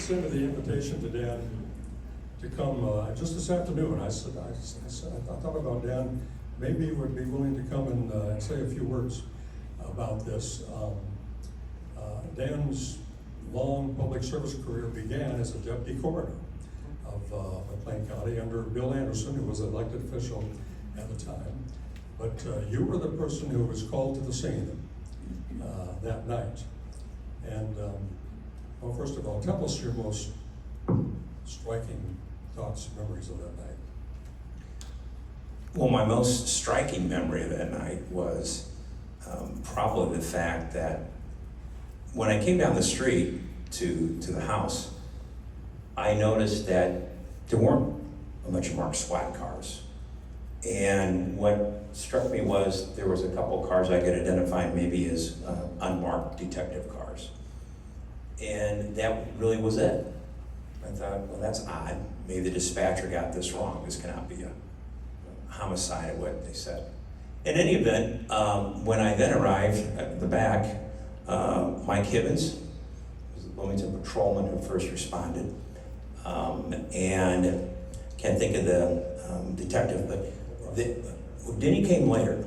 extended the invitation to Dan to come just this afternoon. I thought about Dan, maybe he would be willing to come and say a few words about this. Dan's long public service career began as a deputy coroner of McLean County under Bill Anderson, who was an elected official at the time. But you were the person who was called to the scene that night. And well, first of all, tell us your most striking thoughts, memories of that night. Well, my most striking memory of that night was probably the fact that when I came down the street to the house, I noticed that there weren't a bunch of marked SWAT cars. And what struck me was there was a couple cars I could identify maybe as unmarked detective cars. And that really was it. I thought, well, that's odd. Maybe the dispatcher got this wrong. This cannot be a homicide at what they said. In any event, when I then arrived at the back, Mike Hibbins was the Bloomington patrolman who first responded, and can't think of the detective, but Denny came later.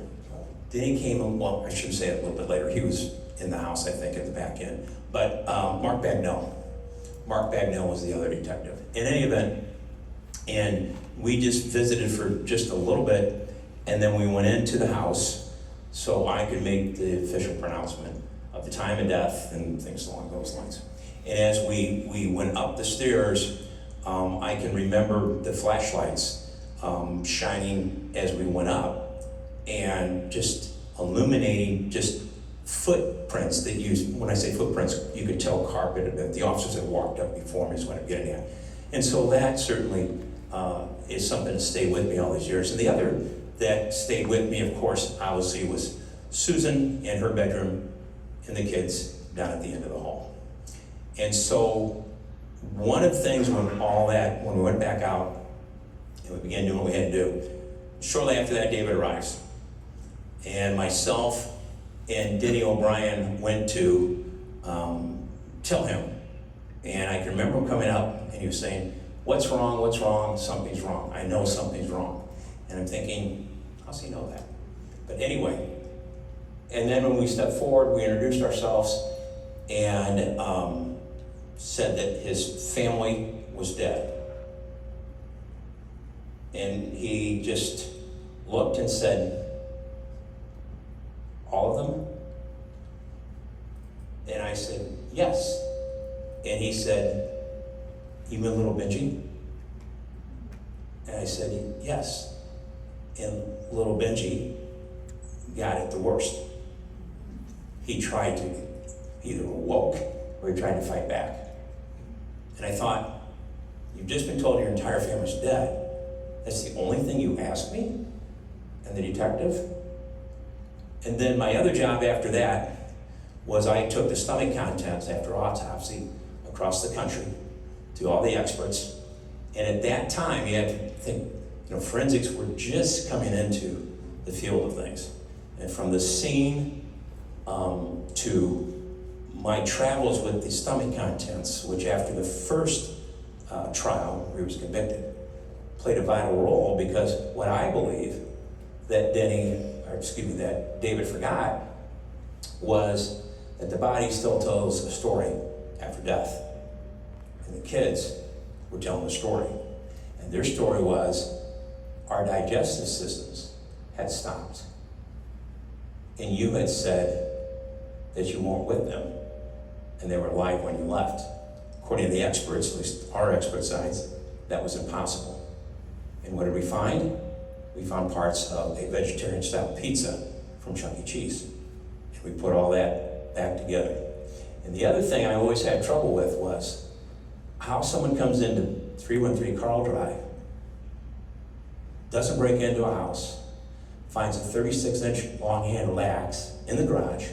Denny came, well, I should say it a little bit later. He was in the house, I think, at the back end. But Mark Bagnell was the other detective. In any event, and we just visited for just a little bit, and then we went into the house so I could make the official pronouncement of the time of death and things along those lines. And as we went up the stairs, I can remember the flashlights shining as we went up and just illuminating just footprints that when I say footprints, you could tell carpet that the officers had walked up before me is what I'm getting at. And so that certainly is something that stayed with me all these years. And the other that stayed with me, of course, obviously was Susan in her bedroom and the kids down at the end of the hall. And so one of the things when we went back out and we began doing what we had to do, shortly after that, David arrives. And myself and Denny O'Brien went to tell him. And I can remember him coming up and he was saying, what's wrong, something's wrong. I know something's wrong. And I'm thinking, how's he know that? But anyway, and then when we stepped forward, we introduced ourselves and said that his family was dead. And he just looked and said, all of them? And I said, yes. And he said, you mean little Benji? And I said, yes. And little Benji got it the worst. He tried to either awoke or he tried to fight back. And I thought, you've just been told your entire family's dead. That's the only thing you asked me? And the detective? And then my other job after that was I took the stomach contents after autopsy across the country to all the experts. And at that time, you had to think, forensics were just coming into the field of things. And from the scene to my travels with the stomach contents, which after the first trial where he was convicted, played a vital role, because what I believe that that David forgot was that the body still tells a story after death. And the kids were telling the story. And their story was our digestive systems had stopped. And you had said that you weren't with them and they were alive when you left. According to the experts, at least our expert sides, that was impossible. And what did we find? We found parts of a vegetarian-style pizza from Chuck E. Cheese. And we put all that back together. And the other thing I always had trouble with was how someone comes into 313 Carl Drive, doesn't break into a house, finds a 36-inch long-handled axe in the garage,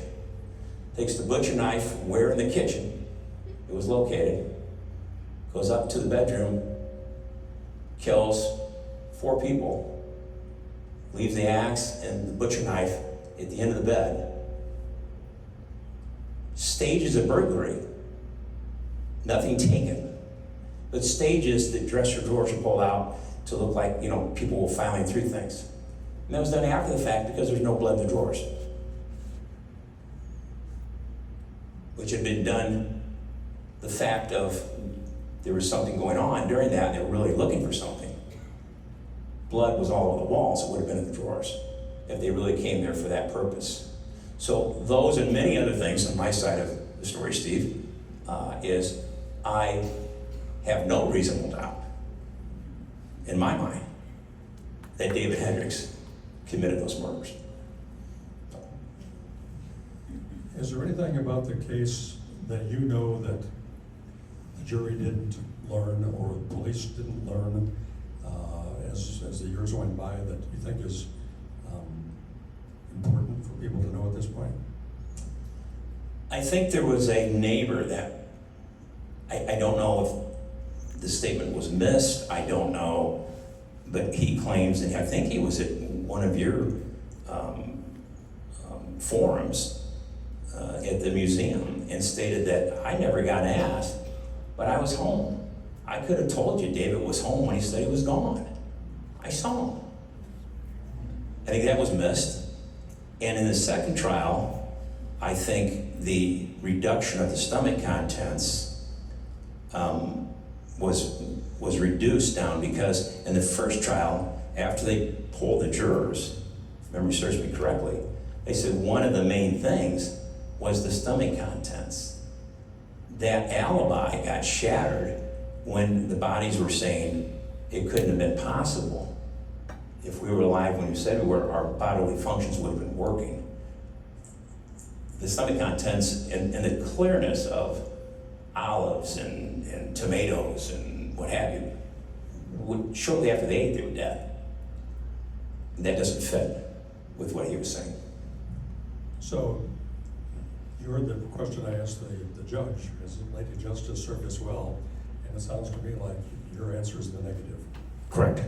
takes the butcher knife from where in the kitchen it was located, goes up to the bedroom, kills 4 people, leaves the axe and the butcher knife at the end of the bed, stages a burglary, nothing taken, But stages, the dresser drawers are pulled out to look like, you know, people were filing through things. And that was done after the fact because there's no blood in the drawers. Which had been done, the fact of there was something going on during that, and they were really looking for something. Blood was all over the walls, it would have been in the drawers, if they really came there for that purpose. So those and many other things on my side of the story, Steve, is I have no reasonable doubt in my mind that David Hendricks committed those murders. Is there anything about the case that you know that the jury didn't learn or the police didn't learn as the years went by that you think is important for people to know at this point? I think there was a neighbor that, I don't know if the statement was missed, I don't know, but he claims, and I think he was at one of your forums at the museum and stated that I never got asked, but I was home. I could have told you David was home when he said he was gone. I saw him. I think that was missed. And in the second trial, I think the reduction of the stomach contents was reduced down because in the first trial, after they polled the jurors, if memory serves me correctly, they said one of the main things was the stomach contents. That alibi got shattered when the bodies were saying it couldn't have been possible. If we were alive when we said we were, our bodily functions would have been working. The stomach contents and the clearness of olives and tomatoes and what have you, shortly after they ate, they were dead. That doesn't fit with what he was saying. So, you heard the question I asked the judge. Has the Lady Justice served us well? And it sounds to me like your answer is the negative. Correct.